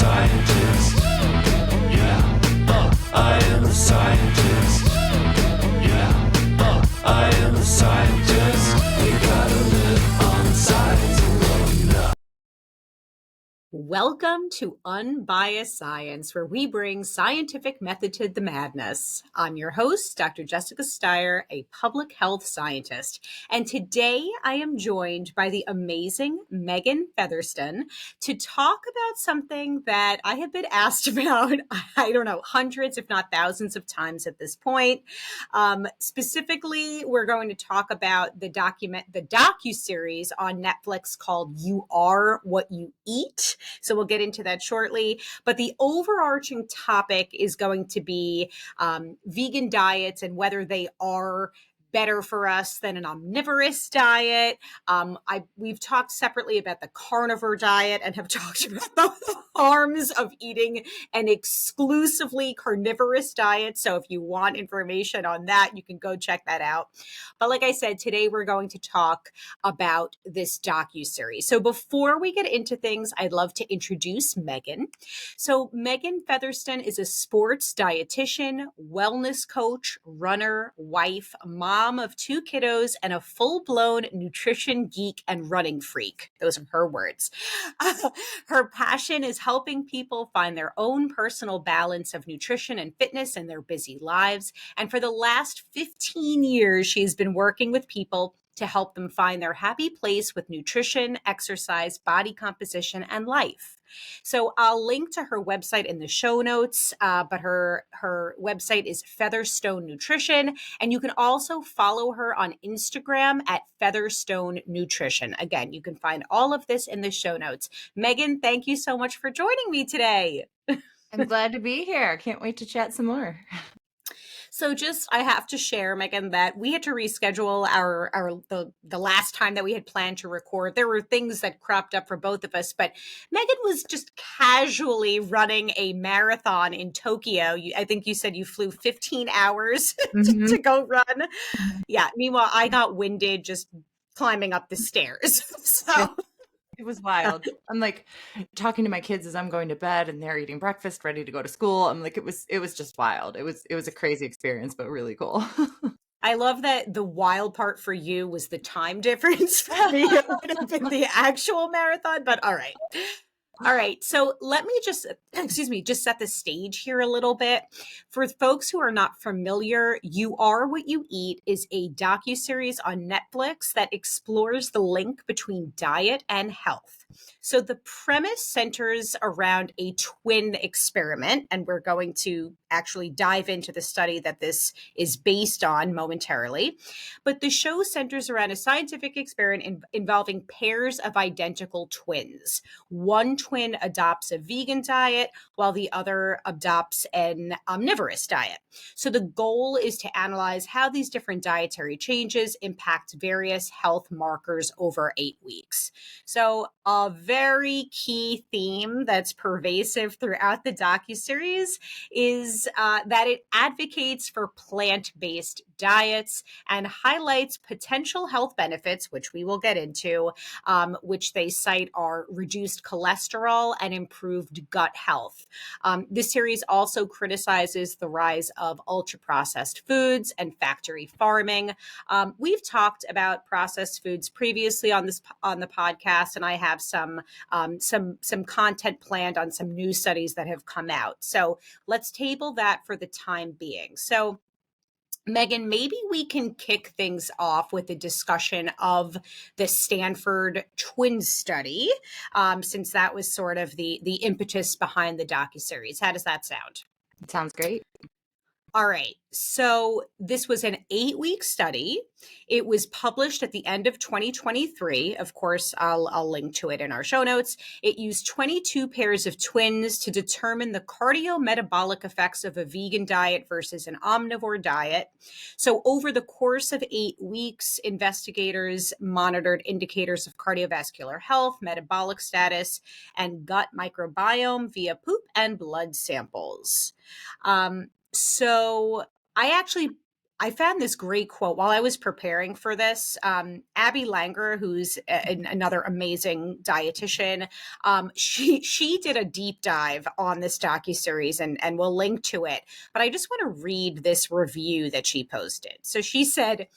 scientist. Yeah, I am a scientist. Yeah, I am a scientist. We gotta live on the science alone now. Welcome to Unbiased Science, where we bring scientific method to the madness. I'm your host, Dr. Jessica Steyer, a public health scientist. And today I am joined by the amazing Meghann Featherstun to talk about something that I have been asked about, I don't know, hundreds, if not thousands of times at this point. Specifically, we're going to talk about the docuseries on Netflix called You Are What You Eat. So we'll get into that shortly. But the overarching topic is going to be vegan diets and whether they are better for us than an omnivorous diet. We've talked separately about the carnivore diet and have talked about the harms of eating an exclusively carnivorous diet. So if you want information on that, you can go check that out. But like I said, today we're going to talk about this docuseries. So before we get into things, I'd love to introduce Meghann. So Meghann Featherstun is a sports dietitian, wellness coach, runner, wife, mom of 2 kiddos, and a full-blown nutrition geek and running freak. Those are her words. Her passion is helping people find their own personal balance of nutrition and fitness in their busy lives. And for the last 15 years, she's been working with people to help them find their happy place with nutrition, exercise, body composition, and life. So I'll link to her website in the show notes, but her website is Featherstone Nutrition, and you can also follow her on Instagram at Featherstone Nutrition. Again, you can find all of this in the show notes. Meghann, thank you so much for joining me today. I'm glad to be here. Can't wait to chat some more. So I have to share, Meghann, that we had to reschedule the last time that we had planned to record. There were things that cropped up for both of us, but Meghann was just casually running a marathon in Tokyo. I think you said you flew 15 hours to go run. Yeah. Meanwhile, I got winded just climbing up the stairs. So. It was wild. I'm like talking to my kids as I'm going to bed and they're eating breakfast, ready to go to school. I'm like, it was just wild. It was a crazy experience, but really cool. I love that the wild part for you was the time difference. For me, it would have been the actual marathon, but all right. All right. So let me just set the stage here a little bit. For folks who are not familiar, You Are What You Eat is a docuseries on Netflix that explores the link between diet and health. So the premise centers around a twin experiment, and we're going to actually dive into the study that this is based on momentarily. But the show centers around a scientific experiment involving pairs of identical twins. One twin adopts a vegan diet while the other adopts an omnivorous diet. So the goal is to analyze how these different dietary changes impact various health markers over 8 weeks. So a very key theme that's pervasive throughout the docuseries is that it advocates for plant-based diets and highlights potential health benefits, which we will get into, which they cite are reduced cholesterol and improved gut health. This series also criticizes the rise of ultra-processed foods and factory farming. We've talked about processed foods previously on the podcast, and I have some content planned on some new studies that have come out. So let's table that for the time being. So Meghann, maybe we can kick things off with a discussion of the Stanford Twin Study, since that was sort of the impetus behind the docuseries. How does that sound? It sounds great. All right. So this was an 8-week study. It was published at the end of 2023. Of course, I'll link to it in our show notes. It used 22 pairs of twins to determine the cardiometabolic effects of a vegan diet versus an omnivore diet. So over the course of 8 weeks, investigators monitored indicators of cardiovascular health, metabolic status, and gut microbiome via poop and blood samples. So I I found this great quote while I was preparing for this. Abby Langer, who's another amazing dietitian, she did a deep dive on this docuseries, and we'll link to it. But I just want to read this review that she posted. So she said,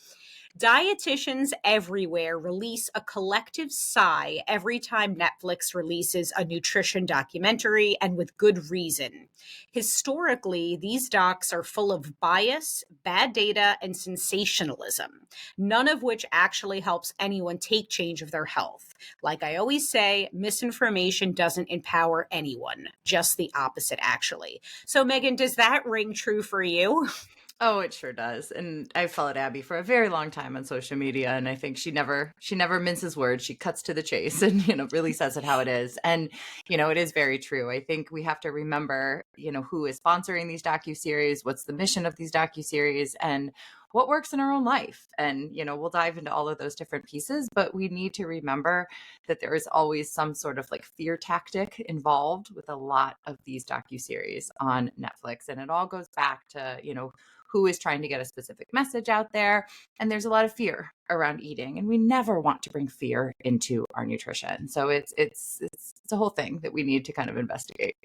dietitians everywhere release a collective sigh every time Netflix releases a nutrition documentary, and with good reason. Historically, these docs are full of bias, bad data, and sensationalism, none of which actually helps anyone take charge of their health. Like I always say, misinformation doesn't empower anyone, just the opposite, actually. So, Meghann, does that ring true for you? Oh, it sure does. And I followed Abby for a very long time on social media, and I think she never minces words. She cuts to the chase and, really says it how it is. And, it is very true. I think we have to remember, who is sponsoring these docuseries, what's the mission of these docuseries, and what works in our own life. And, we'll dive into all of those different pieces, but we need to remember that there is always some sort of like fear tactic involved with a lot of these docuseries on Netflix. And it all goes back to, who is trying to get a specific message out there. And there's a lot of fear around eating, and we never want to bring fear into our nutrition. So it's a whole thing that we need to kind of investigate.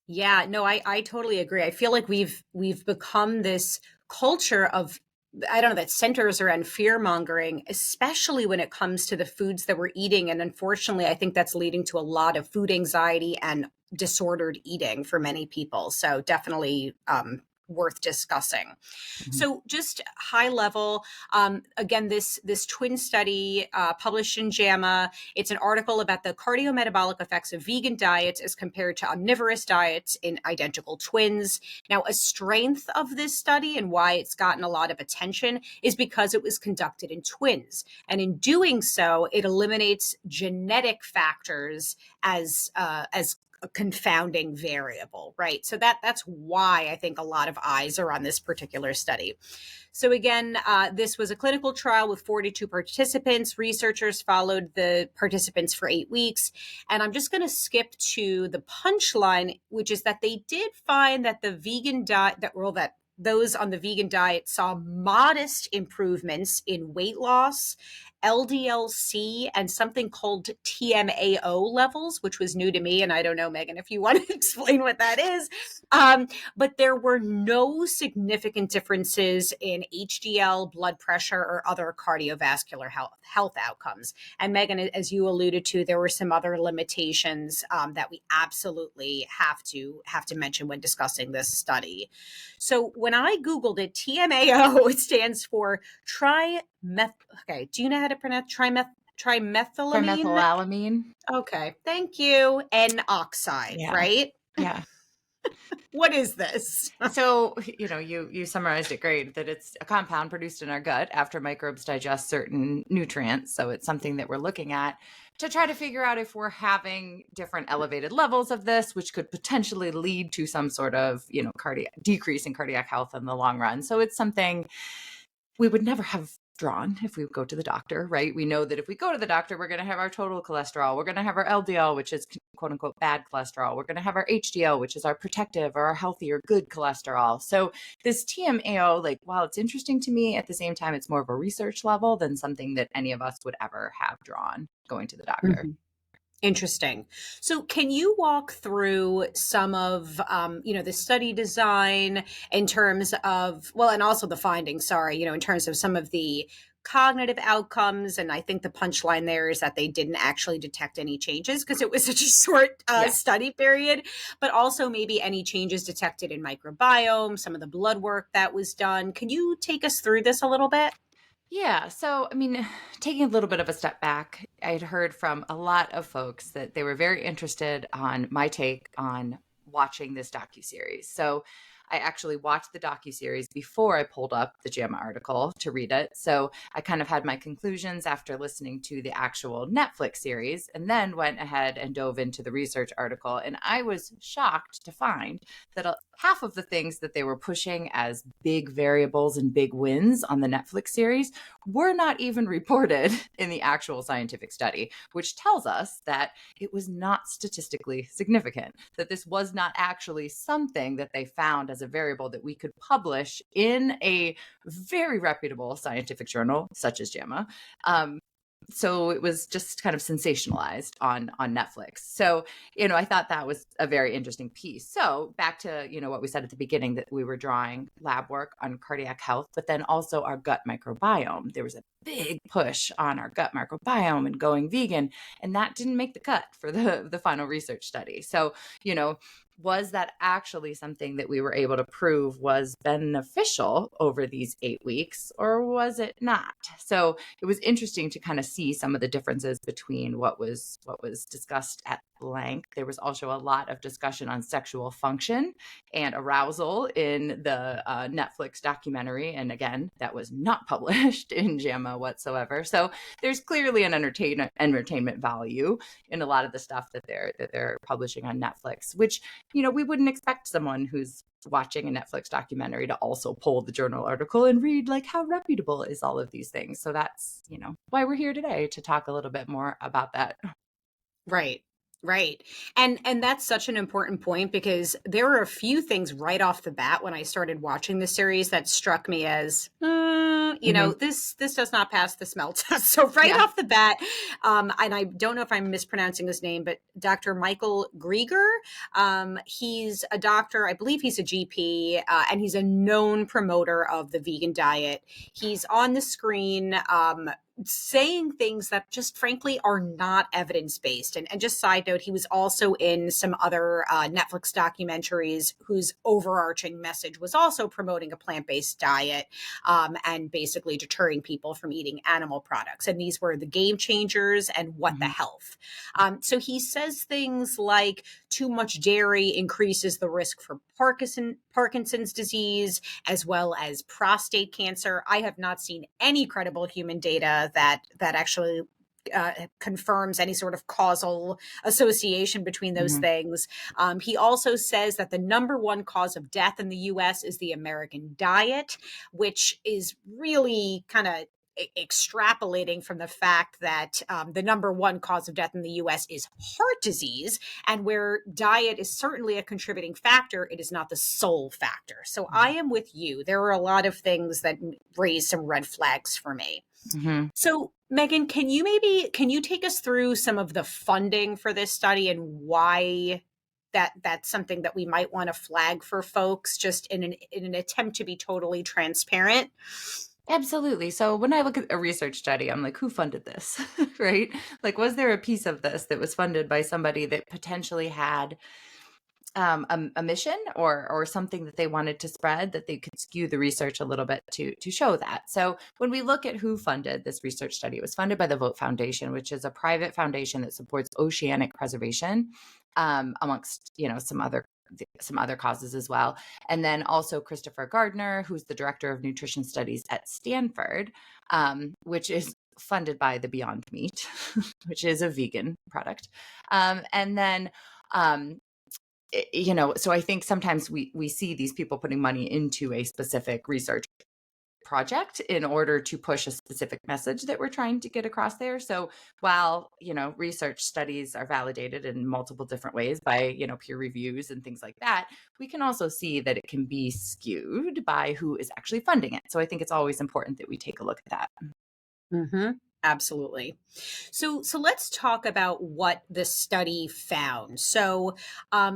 Yeah, no, I totally agree. I feel like we've become this culture of, I don't know, that centers around fear mongering, especially when it comes to the foods that we're eating. And unfortunately, I think that's leading to a lot of food anxiety and disordered eating for many people. So definitely worth discussing. Mhm. So just high level, again, this twin study published in JAMA, it's an article about the cardiometabolic effects of vegan diets as compared to omnivorous diets in identical twins. Now, a strength of this study and why it's gotten a lot of attention is because it was conducted in twins. And in doing so, it eliminates genetic factors as a confounding variable, right? So that's why I think a lot of eyes are on this particular study. So again, this was a clinical trial with 42 participants. Researchers followed the participants for 8 weeks. And I'm just going to skip to the punchline, which is that they did find that the vegan diet, that those on the vegan diet saw modest improvements in weight loss, LDL-C, and something called TMAO levels, which was new to me. And I don't know, Meghann, if you want to explain what that is. But there were no significant differences in HDL, blood pressure, or other cardiovascular health outcomes. And Meghann, as you alluded to, there were some other limitations that we absolutely have to mention when discussing this study. So when I Googled it, TMAO, it stands for okay, do you know how to pronounce trimethylamine? Trimethylalamine. Okay, thank you. N-oxide, Yeah. right? Yeah. What is this? So, you summarized it great, that it's a compound produced in our gut after microbes digest certain nutrients. So it's something that we're looking at to try to figure out if we're having different elevated levels of this, which could potentially lead to some sort of, decrease in cardiac health in the long run. So it's something we would never have drawn if we go to the doctor, right? We know that if we go to the doctor, we're going to have our total cholesterol. We're going to have our LDL, which is quote unquote bad cholesterol. We're going to have our HDL, which is our protective or our healthy or good cholesterol. So this TMAO, like, while it's interesting to me, at the same time, it's more of a research level than something that any of us would ever have drawn going to the doctor. Mm-hmm. Interesting. So can you walk through some of, the study design in terms of, well, and also the findings, in terms of some of the cognitive outcomes? And I think the punchline there is that they didn't actually detect any changes because it was such a short study period, but also maybe any changes detected in microbiome, some of the blood work that was done. Can you take us through this a little bit? Yeah. So, taking a little bit of a step back, I'd heard from a lot of folks that they were very interested on my take on watching this docuseries. So I actually watched the docuseries before I pulled up the JAMA article to read it. So I kind of had my conclusions after listening to the actual Netflix series, and then went ahead and dove into the research article. And I was shocked to find that half of the things that they were pushing as big variables and big wins on the Netflix series were not even reported in the actual scientific study, which tells us that it was not statistically significant, that this was not actually something that they found as a variable that we could publish in a very reputable scientific journal such as JAMA. So it was just kind of sensationalized on Netflix. So, I thought that was a very interesting piece. So back to, what we said at the beginning, that we were drawing lab work on cardiac health, but then also our gut microbiome. There was a big push on our gut microbiome and going vegan, and that didn't make the cut for the final research study. So, was that actually something that we were able to prove was beneficial over these 8 weeks, or was it not? So it was interesting to kind of see some of the differences between what was discussed at blank. There was also a lot of discussion on sexual function and arousal in the Netflix documentary. And again, that was not published in JAMA whatsoever. So there's clearly an entertainment value in a lot of the stuff that they're publishing on Netflix, which, we wouldn't expect someone who's watching a Netflix documentary to also pull the journal article and read, like, how reputable is all of these things. So that's, why we're here today, to talk a little bit more about that. Right. Right. And that's such an important point, because there were a few things right off the bat when I started watching the series that struck me as, this does not pass the smell test. So off the bat, and I don't know if I'm mispronouncing his name, but Dr. Michael Grieger, he's a doctor, I believe he's a GP, and he's a known promoter of the vegan diet. He's on the screen, saying things that just frankly are not evidence-based. And just side note, he was also in some other Netflix documentaries whose overarching message was also promoting a plant-based diet, and basically deterring people from eating animal products. And these were The Game Changers and What the Health. So he says things like too much dairy increases the risk for Parkinson's disease, as well as prostate cancer. I have not seen any credible human data that actually confirms any sort of causal association between those things. He also says that the number one cause of death in the U.S. is the American diet, which is really kind of extrapolating from the fact that the number one cause of death in the U.S. is heart disease, and where diet is certainly a contributing factor, it is not the sole factor. So I am with you. There are a lot of things that raise some red flags for me. So Meghann, can you take us through some of the funding for this study and why that's something that we might want to flag for folks, just in an attempt to be totally transparent? Absolutely. So when I look at a research study, I'm like, who funded this, right? Like, was there a piece of this that was funded by somebody that potentially had a mission or something that they wanted to spread, that they could skew the research a little bit to show that? So when we look at who funded this research study, it was funded by the Vote Foundation, which is a private foundation that supports oceanic preservation, amongst, some other causes as well. And then also Christopher Gardner, who's the director of nutrition studies at Stanford, which is funded by the Beyond Meat, which is a vegan product. And then, so I think sometimes we see these people putting money into a specific research project in order to push a specific message that we're trying to get across there. So while, research studies are validated in multiple different ways by, peer reviews and things like that, we can also see that it can be skewed by who is actually funding it. So I think it's always important that we take a look at that. Mm-hmm. Absolutely. So let's talk about what the study found. So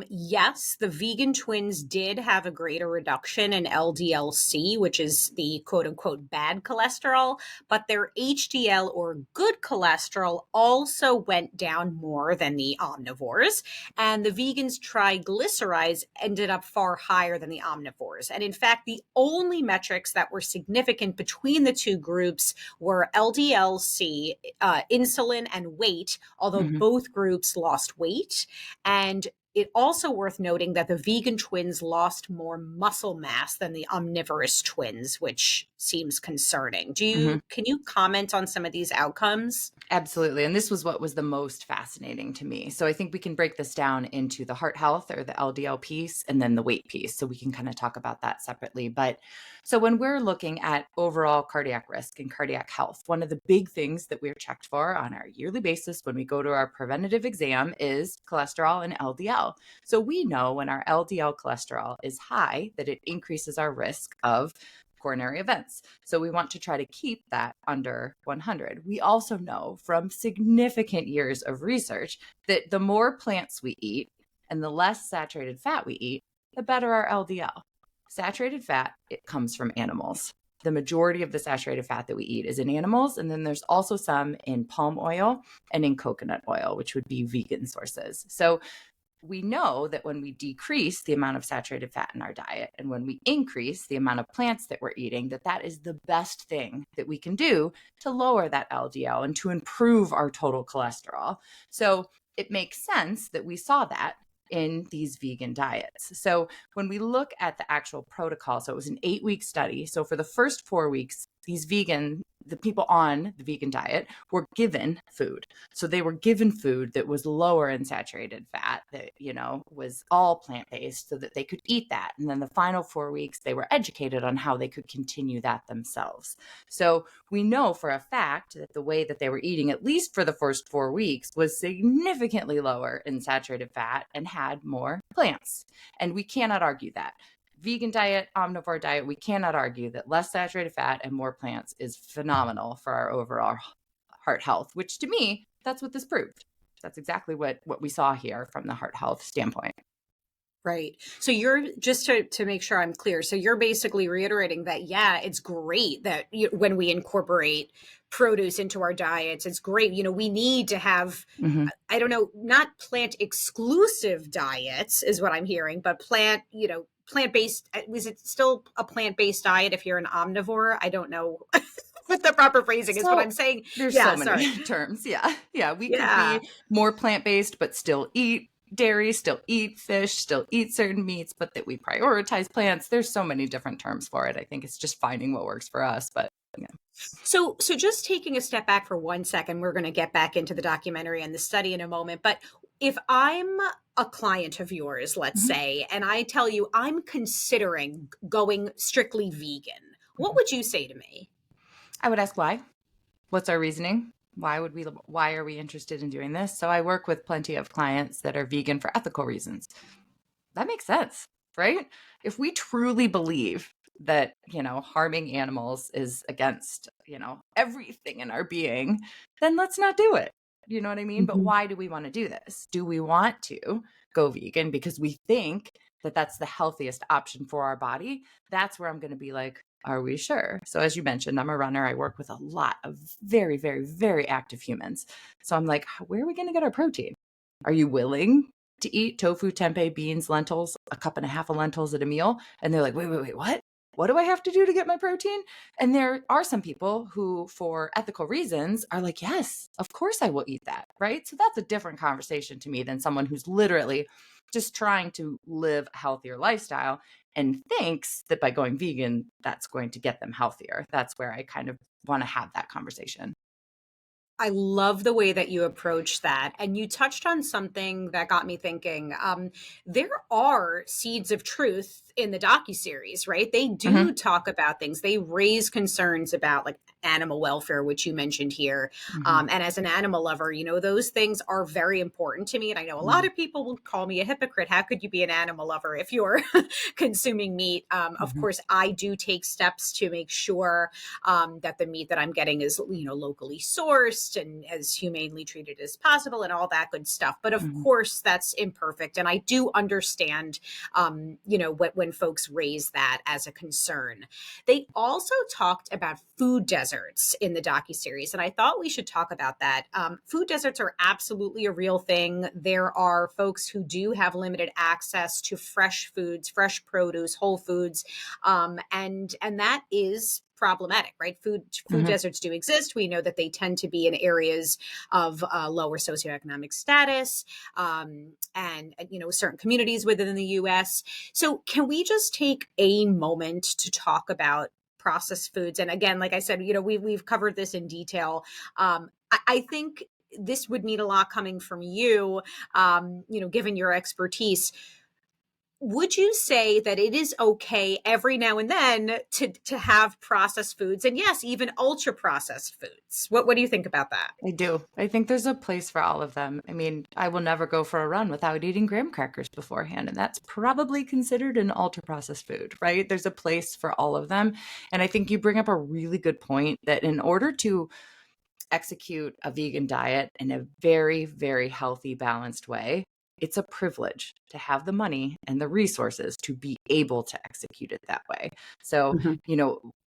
yes, the vegan twins did have a greater reduction in LDL-C, which is the quote unquote bad cholesterol, but their HDL or good cholesterol also went down more than the omnivores. And the vegans' triglycerides ended up far higher than the omnivores. And in fact, the only metrics that were significant between the two groups were LDL-C, insulin, and weight, although both groups lost weight. And it also worth noting that the vegan twins lost more muscle mass than the omnivorous twins, which seems concerning. Mhm. Can you comment on some of these outcomes? Absolutely. And this was what was the most fascinating to me. So I think we can break this down into the heart health or the LDL piece and then the weight piece. So we can kind of talk about that separately. But so when we're looking at overall cardiac risk and cardiac health, one of the big things that we're checked for on our yearly basis when we go to our preventative exam is cholesterol and LDL. So we know when our LDL cholesterol is high that it increases our risk of coronary events. So we want to try to keep that under 100. We also know from significant years of research that the more plants we eat and the less saturated fat we eat, the better our LDL. Saturated fat, it comes from animals. The majority of the saturated fat that we eat is in animals. And then there's also some in palm oil and in coconut oil, which would be vegan sources. So we know that when we decrease the amount of saturated fat in our diet and when we increase the amount of plants that we're eating, that is the best thing that we can do to lower that LDL and to improve our total cholesterol. So it makes sense that we saw that in these vegan diets. So when we look at the actual protocol, so it was an 8-week study. So for the first 4 weeks, the people on the vegan diet were given food. So they were given food that was lower in saturated fat, that, was all plant-based so that they could eat that. And then the final 4 weeks, they were educated on how they could continue that themselves. So we know for a fact that the way that they were eating, at least for the first 4 weeks, was significantly lower in saturated fat and had more plants. And we cannot argue that. Vegan diet, omnivore diet, we cannot argue that less saturated fat and more plants is phenomenal for our overall heart health, which to me, that's what this proved. That's exactly what we saw here from the heart health standpoint. Right. So you're just to make sure I'm clear. So you're basically reiterating that, yeah, it's great that when we incorporate produce into our diets, it's great. We need to have, I don't know, not plant exclusive diets is what I'm hearing, but plant-based. Was it still a plant-based diet if you're an omnivore? I don't know what the proper phrasing is, but I'm saying, there's yeah, so many terms. Yeah. We could yeah. be more plant-based, but still eat dairy, still eat fish, still eat certain meats, but that we prioritize plants. There's so many different terms for it. I think it's just finding what works for us. But yeah. So just taking a step back for 1 second, we're going to get back into the documentary and the study in a moment. But if I'm a client of yours, let's say, and I tell you I'm considering going strictly vegan, what would you say to me? I would ask why. What's our reasoning? Why are we interested in doing this? So I work with plenty of clients that are vegan for ethical reasons. That makes sense, right? If we truly believe that, harming animals is against, everything in our being, then let's not do it. You know what I mean? But why do we want to do this? Do we want to go vegan because we think that that's the healthiest option for our body? That's where I'm going to be like, are we sure? So as you mentioned, I'm a runner. I work with a lot of very, very, very active humans. So I'm like, where are we going to get our protein? Are you willing to eat tofu, tempeh, beans, lentils, a cup and a half of lentils at a meal? And they're like, wait, what? What do I have to do to get my protein? And there are some people who, for ethical reasons, are like, yes, of course I will eat that, right? So that's a different conversation to me than someone who's literally just trying to live a healthier lifestyle and thinks that by going vegan, that's going to get them healthier. That's where I kind of want to have that conversation. I love the way that you approach that. And you touched on something that got me thinking. There are seeds of truth in the docuseries, right? They do talk about things. They raise concerns about like animal welfare, which you mentioned here. And as an animal lover, those things are very important to me. And I know a lot of people will call me a hypocrite. How could you be an animal lover if you're consuming meat? Of course, I do take steps to make sure that the meat that I'm getting is, locally sourced and as humanely treated as possible and all that good stuff. But of course, that's imperfect. And I do understand, when folks raise that as a concern. They also talked about food deserts in the docuseries, and I thought we should talk about that. Food deserts are absolutely a real thing. There are folks who do have limited access to fresh foods, fresh produce, whole foods, and that is problematic, right? Food deserts do exist. We know that they tend to be in areas of lower socioeconomic status, and certain communities within the U.S. So can we just take a moment to talk about processed foods. And again, like I said, we've covered this in detail. I think this would need a lot coming from you, given your expertise. Would you say that it is okay every now and then to have processed foods, and yes, even ultra processed foods? What do you think about that? I do. I think there's a place for all of them. I mean, I will never go for a run without eating graham crackers beforehand, and that's probably considered an ultra processed food, right? There's a place for all of them. And I think you bring up a really good point that in order to execute a vegan diet in a very, very healthy, balanced way, it's a privilege to have the money and the resources to be able to execute it that way. So, Mhm.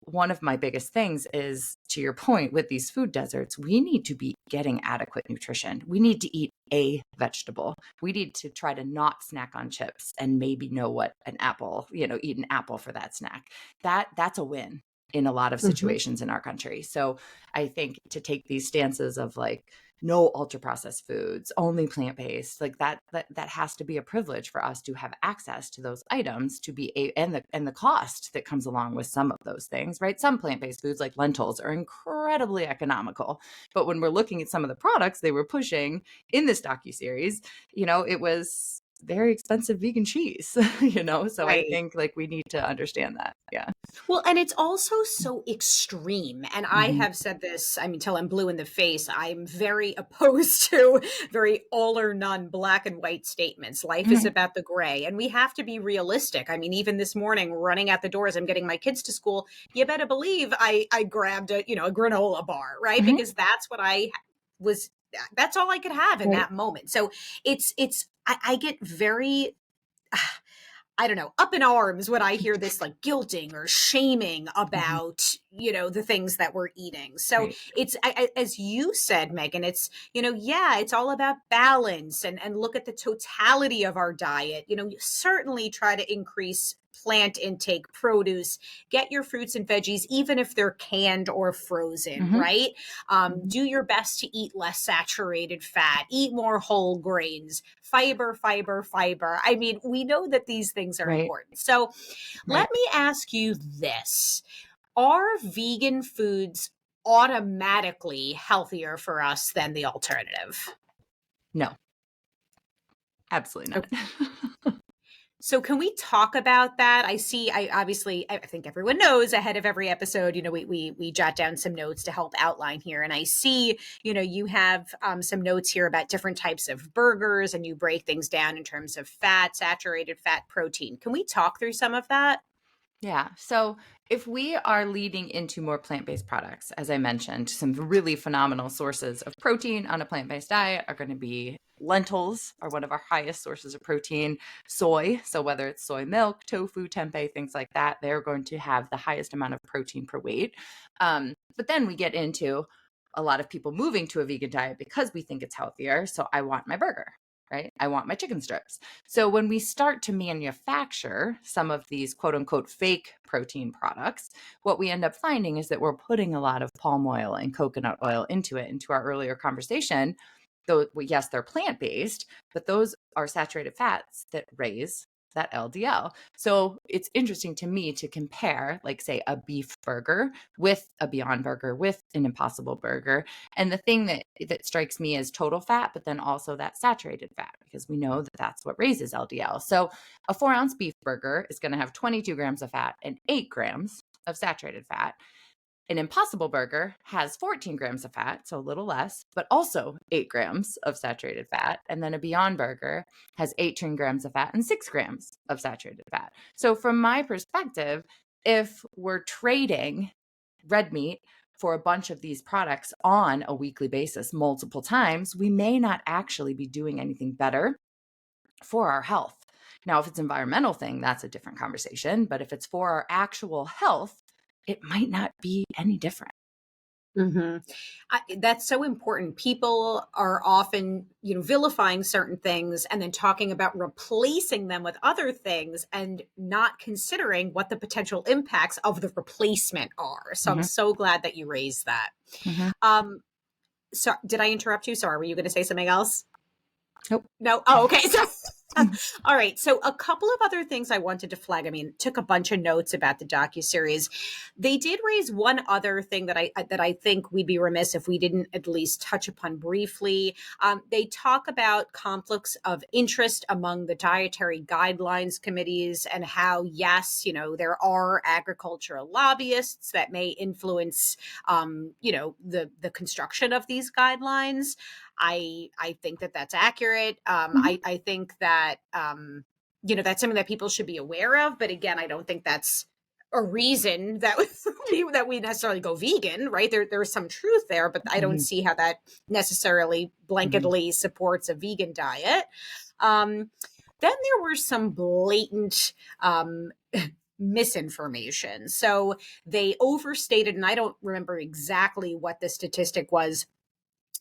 one of my biggest things is, to your point, with these food deserts, we need to be getting adequate nutrition. We need to eat a vegetable. We need to try to not snack on chips and maybe know what an apple, eat an apple for that snack. That's a win in a lot of situations in our country. So I think to take these stances of like, no ultra processed foods, only plant-based, like that has to be a privilege for us to have access to those items, to be and the cost that comes along with some of those things, right? Some plant-based foods like lentils are incredibly economical, but when we're looking at some of the products they were pushing in this docuseries, it was very expensive vegan cheese, so I Right. think like we need to understand that. Yeah. Well, and it's also so extreme. And I Mhm. have said this, I mean, till I'm blue in the face. I'm very opposed to very all or none black and white statements. Life is Mhm. about the gray, and we have to be realistic. I mean, even this morning, running out the door as I'm getting my kids to school, you better believe I grabbed a granola bar, right? Mhm. Because that's what was. That's all I could have in Right. that moment. So I get very I don't know, up in arms when I hear this like guilting or shaming Mhm. about, the things that we're eating. So Right. as you said, Meghann, it's, yeah, it's all about balance and look at the totality of our diet. Certainly try to increase plant intake, produce, get your fruits and veggies, even if they're canned or frozen, Mhm. right? Mhm. Do your best to eat less saturated fat, eat more whole grains, fiber, fiber, fiber. I mean, we know that these things are Right. important. So let Right. me ask you this. Are vegan foods automatically healthier for us than the alternative? No, absolutely Okay. not. So can we talk about that? I think everyone knows ahead of every episode, we jot down some notes to help outline here. And I see, you have some notes here about different types of burgers, and you break things down in terms of fat, saturated fat, protein. Can we talk through some of that? Yeah. So if we are leading into more plant-based products, as I mentioned, some really phenomenal sources of protein on a plant-based diet are going to be lentils are one of our highest sources of protein, soy. So whether it's soy milk, tofu, tempeh, things like that, they're going to have the highest amount of protein per weight. But then we get into a lot of people moving to a vegan diet because we think it's healthier. So I want my burger, right? I want my chicken strips. So when we start to manufacture some of these quote unquote fake protein products, what we end up finding is that we're putting a lot of palm oil and coconut oil into it. Into our earlier conversation, though, yes, they're plant based, but those are saturated fats that raise that LDL. So it's interesting to me to compare, like, say, a beef burger with a Beyond Burger, with an Impossible Burger. And the thing that strikes me is total fat, but then also that saturated fat, because we know that that's what raises LDL. So a 4-ounce beef burger is going to have 22 grams of fat and 8 grams of saturated fat. An Impossible Burger has 14 grams of fat, so a little less, but also 8 grams of saturated fat. And then a Beyond Burger has 18 grams of fat and 6 grams of saturated fat. So, from my perspective, if we're trading red meat for a bunch of these products on a weekly basis multiple times, we may not actually be doing anything better for our health. Now, if it's an environmental thing, that's a different conversation. But if it's for our actual health, it might not be any different. hmm That's so important. People are often, vilifying certain things and then talking about replacing them with other things and not considering what the potential impacts of the replacement are. So I'm Mhm, so glad that you raised that. mhm. Um, so did I interrupt you? Sorry, were you going to say something else? Nope. No. Oh, okay. All right. So a couple of other things I wanted to flag. I mean, took a bunch of notes about the docuseries. They did raise one other thing that I think we'd be remiss if we didn't at least touch upon briefly. They talk about conflicts of interest among the dietary guidelines committees and how, yes, there are agricultural lobbyists that may influence, the construction of these guidelines. I think that that's accurate. I think that that's something that people should be aware of. But again, I don't think that's a reason that we necessarily go vegan, right? There's some truth there, but I don't see how that necessarily blanketly supports a vegan diet. Then there were some blatant misinformation. So they overstated, and I don't remember exactly what the statistic was,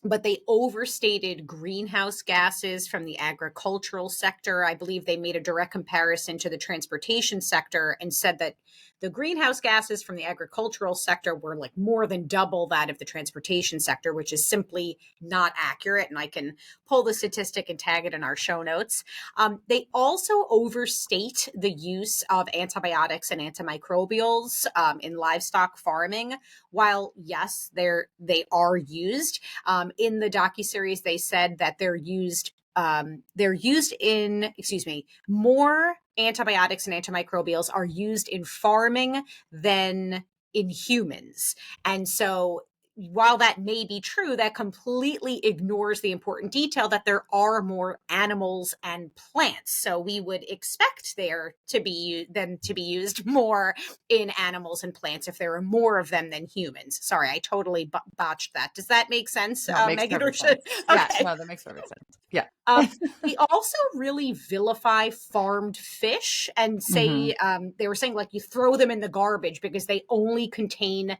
but they overstated greenhouse gases from the agricultural sector. I believe they made a direct comparison to the transportation sector and said that the greenhouse gases from the agricultural sector were like more than double that of the transportation sector, which is simply not accurate. And I can pull the statistic and tag it in our show notes. They also overstate the use of antibiotics and antimicrobials in livestock farming. While yes, they are used, in the docuseries, they said that they're used in, more antibiotics and antimicrobials are used in farming than in humans. And so while that may be true, that completely ignores the important detail that there are more animals and plants. So we would expect them to be used more in animals and plants if there are more of them than humans. Sorry, I totally botched that. Does that make sense, No, it makes Meghann? perfect sense. Yeah, no, that makes perfect sense. Yeah. They also really vilify farmed fish and say, they were saying like you throw them in the garbage because they only contain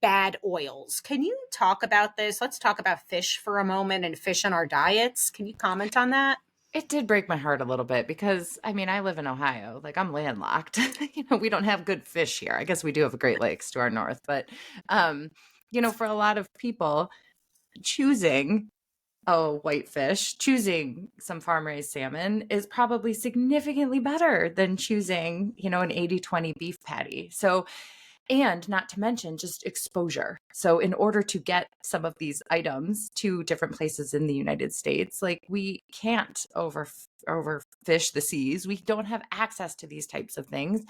bad oils. Can you talk about this? Let's talk about fish for a moment and fish in our diets. Can you comment on that? It did break my heart a little bit because, I mean, I live in Ohio. Like, I'm landlocked. We don't have good fish here. I guess we do have Great Lakes to our north, but for a lot of people, choosing a white fish, choosing some farm-raised salmon is probably significantly better than choosing, an 80-20 beef patty. So, and not to mention just exposure. So in order to get some of these items to different places in the United States, like we can't overfish the seas. We don't have access to these types of things.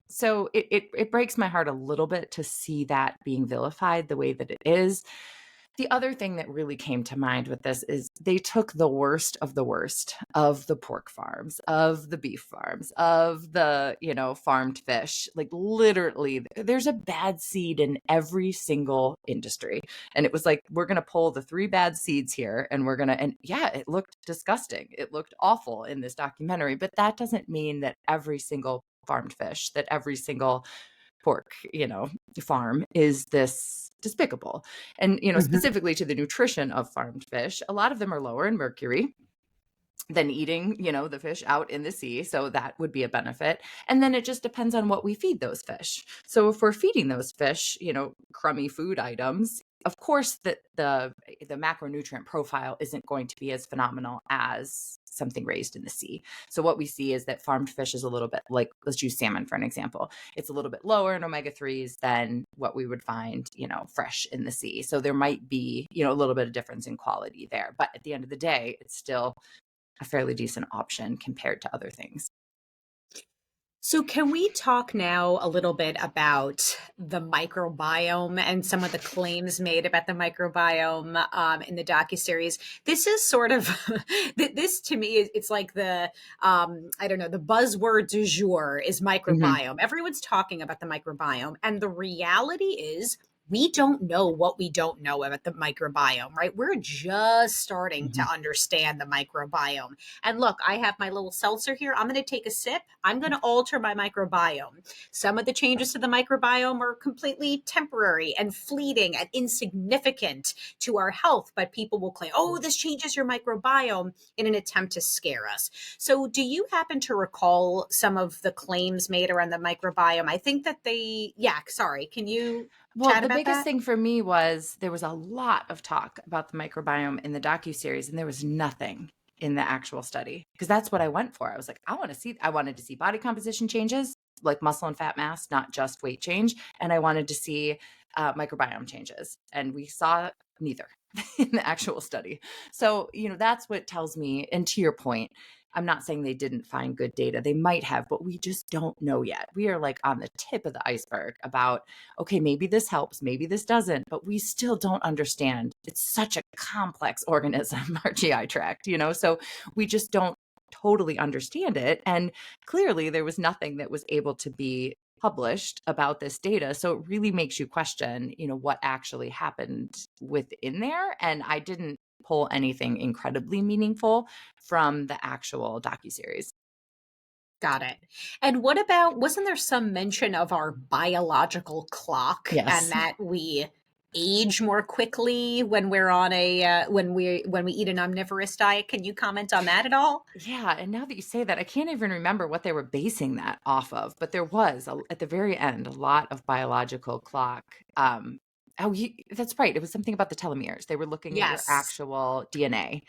So it breaks my heart a little bit to see that being vilified the way that it is. The other thing that really came to mind with this is they took the worst of the pork farms, of the beef farms, of the, farmed fish. Like literally, there's a bad seed in every single industry. And it was like, we're going to pull the 3 bad seeds here and it looked disgusting. It looked awful in this documentary, but that doesn't mean that every single farmed fish, that every single pork, farm is this despicable. And, specifically to the nutrition of farmed fish, a lot of them are lower in mercury than eating, the fish out in the sea. So that would be a benefit. And then it just depends on what we feed those fish. So if we're feeding those fish, crummy food items, of course the macronutrient profile isn't going to be as phenomenal as something raised in the sea. So what we see is that farmed fish is a little bit like, let's use salmon for an example. It's a little bit lower in omega-3s than what we would find, fresh in the sea. So there might be, a little bit of difference in quality there. But at the end of the day, it's still a fairly decent option compared to other things. So can we talk now a little bit about the microbiome and some of the claims made about the microbiome in the docuseries? This is sort of, this to me, it's like the buzzword du jour is microbiome. Everyone's talking about the microbiome. And the reality is we don't know what we don't know about the microbiome, right? We're just starting to understand the microbiome. And look, I have my little seltzer here. I'm going to take a sip. I'm going to alter my microbiome. Some of the changes to the microbiome are completely temporary and fleeting and insignificant to our health, but people will claim, oh, this changes your microbiome in an attempt to scare us. So do you happen to recall some of the claims made around the microbiome? I think that can you Well, the biggest thing for me was there was a lot of talk about the microbiome in the docuseries, and there was nothing in the actual study, because that's what I went for. I was like, I wanted to see body composition changes, like muscle and fat mass, not just weight change. And I wanted to see microbiome changes. And we saw neither in the actual study. So, that's what tells me, and to your point, I'm not saying they didn't find good data. They might have, but we just don't know yet. We are like on the tip of the iceberg about, okay, maybe this helps, maybe this doesn't, but we still don't understand. It's such a complex organism, our GI tract, so we just don't totally understand it. And clearly there was nothing that was able to be published about this data. So it really makes you question, what actually happened within there. And I didn't pull anything incredibly meaningful from the actual docuseries. Got it. And what about, wasn't there some mention of our biological clock and Yes. that we age more quickly when we're on when we eat an omnivorous diet? Can you comment on that at all? Yeah. And now that you say that, I can't even remember what they were basing that off of, but there was at the very end, a lot of biological clock. That's right. It was something about the telomeres. They were looking at your Yes. actual DNA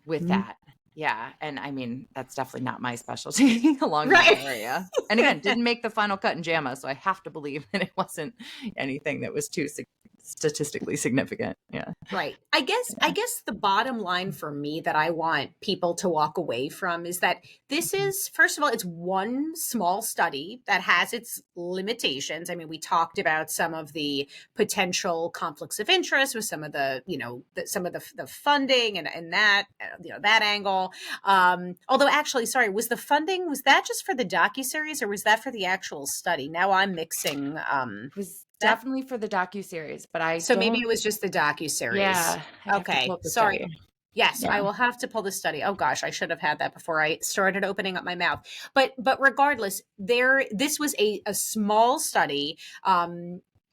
with Mhm. that. Yeah. And I mean, that's definitely not my specialty along Right. that area. And again, didn't make the final cut in JAMA. So I have to believe that it wasn't anything that was too statistically significant. Yeah. Right. I guess the bottom line for me that I want people to walk away from is that this is, first of all, it's one small study that has its limitations. I mean, we talked about some of the potential conflicts of interest with some of the, some of the funding and that, that angle. Although actually, sorry, was the funding, was that just for the docuseries or was that for the actual study? Now I'm mixing, It was definitely for the docuseries, but I so maybe don't. it was just the docuseries. Yeah, I'd have to pull Okay, up the sorry. study. Yes, Yeah. I will have to pull the study. Oh gosh, I should have had that before I started opening up my mouth. But regardless, this was a small study.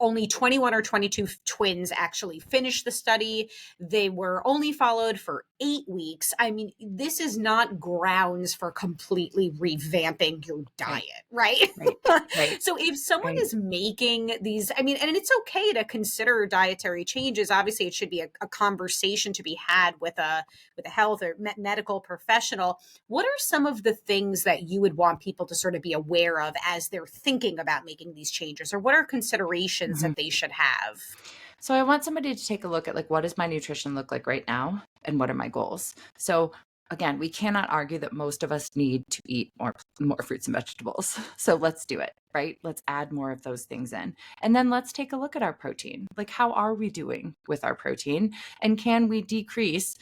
Only 21 or 22 twins actually finished the study. They were only followed for 8 weeks. I mean, this is not grounds for completely revamping your diet, right? Right. So if someone Right. is making these, I mean, and it's okay to consider dietary changes. Obviously, it should be a conversation to be had with a health or medical professional. What are some of the things that you would want people to sort of be aware of as they're thinking about making these changes, or what are considerations that they should have? So I want somebody to take a look at, like, what does my nutrition look like right now and what are my goals? So again, we cannot argue that most of us need to eat more fruits and vegetables. So let's do it, right? Let's add more of those things in. And then let's take a look at our protein. Like, how are we doing with our protein? And can we decrease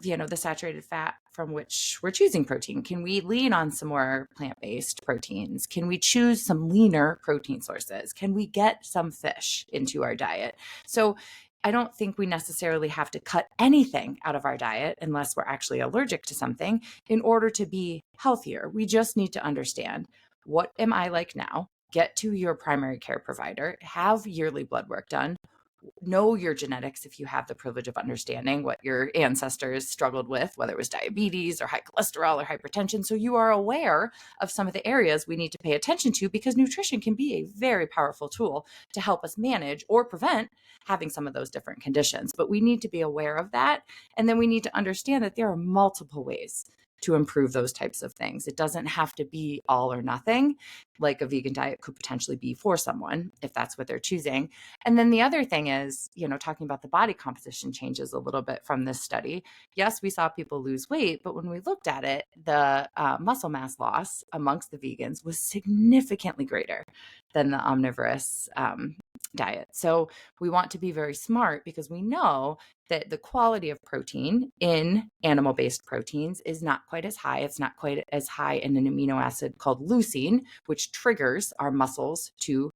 the saturated fat from which we're choosing protein? Can we lean on some more plant-based proteins? Can we choose some leaner protein sources? Can we get some fish into our diet? So I don't think we necessarily have to cut anything out of our diet unless we're actually allergic to something in order to be healthier. We just need to understand, what am I like now? Get to your primary care provider, have yearly blood work done, know your genetics if you have the privilege of understanding what your ancestors struggled with, whether it was diabetes or high cholesterol or hypertension. So you are aware of some of the areas we need to pay attention to, because nutrition can be a very powerful tool to help us manage or prevent having some of those different conditions. But we need to be aware of that. And then we need to understand that there are multiple ways to improve those types of things. It doesn't have to be all or nothing, like a vegan diet could potentially be for someone if that's what they're choosing. And then the other thing is, talking about the body composition changes a little bit from this study. Yes, we saw people lose weight, but when we looked at it, the muscle mass loss amongst the vegans was significantly greater than the omnivorous diet. So we want to be very smart, because we know that the quality of protein in animal-based proteins is not quite as high. It's not quite as high in an amino acid called leucine, which triggers our muscles to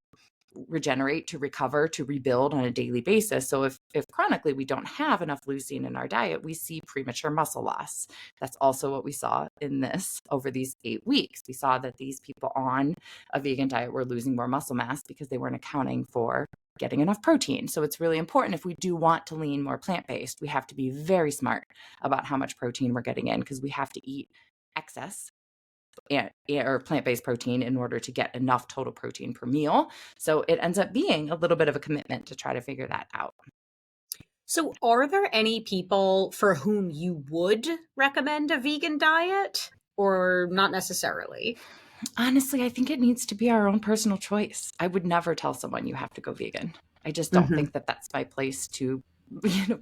regenerate, to recover, to rebuild on a daily basis. So if chronically we don't have enough leucine in our diet, we see premature muscle loss. That's also what we saw in this over these 8 weeks. We saw that these people on a vegan diet were losing more muscle mass because they weren't accounting for getting enough protein. So it's really important, if we do want to lean more plant-based, we have to be very smart about how much protein we're getting in, because we have to eat excess or plant-based protein in order to get enough total protein per meal. So it ends up being a little bit of a commitment to try to figure that out. So, are there any people for whom you would recommend a vegan diet or not necessarily? Honestly, I think it needs to be our own personal choice. I would never tell someone you have to go vegan. I just don't Hmm. think that that's my place to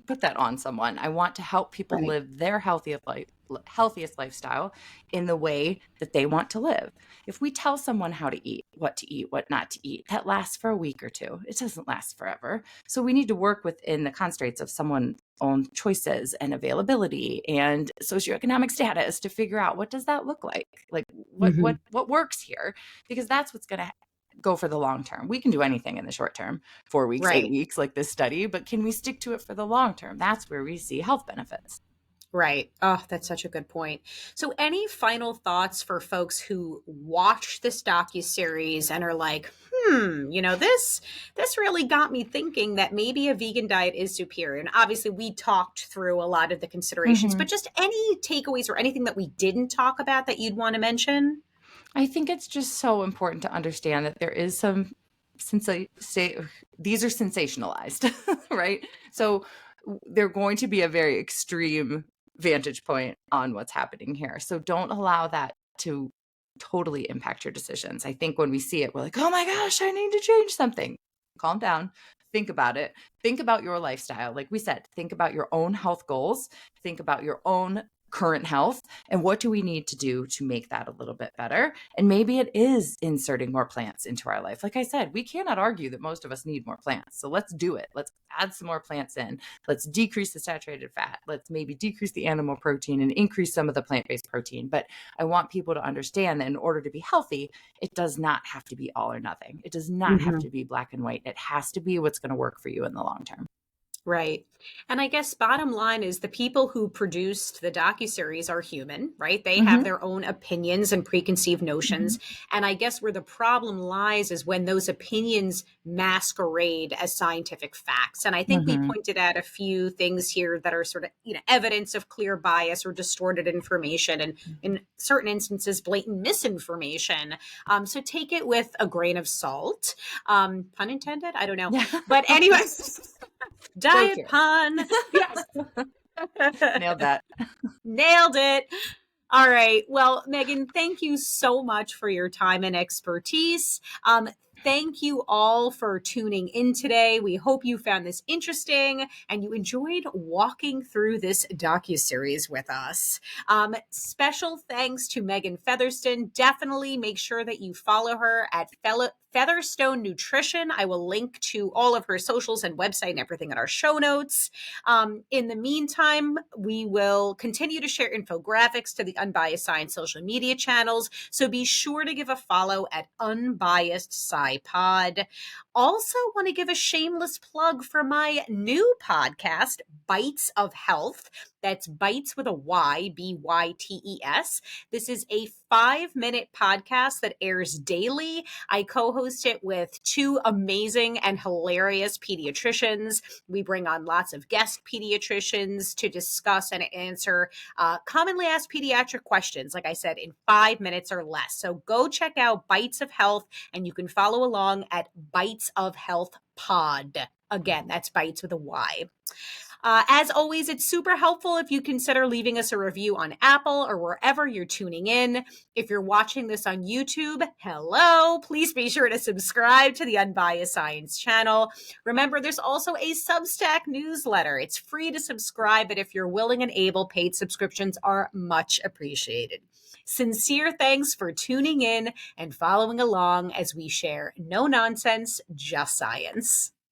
put that on someone. I want to help people Right. live their healthiest lifestyle in the way that they want to live. If we tell someone how to eat, what not to eat, that lasts for a week or two. It doesn't last forever. So we need to work within the constraints of someone's own choices and availability and socioeconomic status to figure out, what does that look like? Like Hmm. what works here? Because that's what's going to go for the long term. We can do anything in the short term, 4 weeks, Right. 8 weeks, like this study, but can we stick to it for the long term? That's where we see health benefits. Right. Oh, that's such a good point. So, any final thoughts for folks who watch this docuseries and are like, this really got me thinking that maybe a vegan diet is superior. And obviously, we talked through a lot of the considerations, Mhm. but just any takeaways or anything that we didn't talk about that you'd want to mention? I think it's just so important to understand that there is some, since I say these are sensationalized, right? So they're going to be a very extreme vantage point on what's happening here. So don't allow that to totally impact your decisions. I think when we see it, we're like, oh my gosh, I need to change something. Calm down. Think about it. Think about your lifestyle. Like we said, think about your own health goals. Think about your own current health and what do we need to do to make that a little bit better. And maybe it is inserting more plants into our life. Like I said, we cannot argue that most of us need more plants, so let's do it. Let's add some more plants in. Let's decrease the saturated fat. Let's maybe decrease the animal protein and increase some of the plant-based protein. But I want people to understand that in order to be healthy, it does not have to be all or nothing. It does not have Mhm. to be black and white. It has to be what's going to work for you in the long term. Right. And I guess bottom line is the people who produced the docuseries are human, right? They have Mm-hmm. their own opinions and preconceived Mm-hmm. notions. And I guess where the problem lies is when those opinions masquerade as scientific facts. And I think we Mm-hmm. pointed out a few things here that are sort of, evidence of clear bias or distorted information and in certain instances, blatant misinformation. So take it with a grain of salt. Pun intended? I don't know. Yeah. But anyway. So Diet true. pun. Yes. Nailed that. Nailed it. All right. Well, Meghann, thank you so much for your time and expertise. Thank you all for tuning in today. We hope you found this interesting and you enjoyed walking through this docuseries with us. Special thanks to Meghann Featherstun. Definitely make sure that you follow her at Featherstone Nutrition. I will link to all of her socials and website and everything in our show notes. In the meantime, we will continue to share infographics to the Unbiased Science social media channels. So be sure to give a follow at Unbiased SciPod. Also, want to give a shameless plug for my new podcast, Bites of Health. That's Bites with a Y, Bytes. This is a 5-minute podcast that airs daily. I co-host it with two amazing and hilarious pediatricians. We bring on lots of guest pediatricians to discuss and answer commonly asked pediatric questions, like I said, in 5 minutes or less. So go check out Bites of Health, and you can follow along at Bites of Health Pod. Again, that's Bites with a Y. As always, it's super helpful if you consider leaving us a review on Apple or wherever you're tuning in. If you're watching this on YouTube, hello, please be sure to subscribe to the Unbiased Science channel. Remember, there's also a Substack newsletter. It's free to subscribe, but if you're willing and able, paid subscriptions are much appreciated. Sincere thanks for tuning in and following along as we share no nonsense, just science.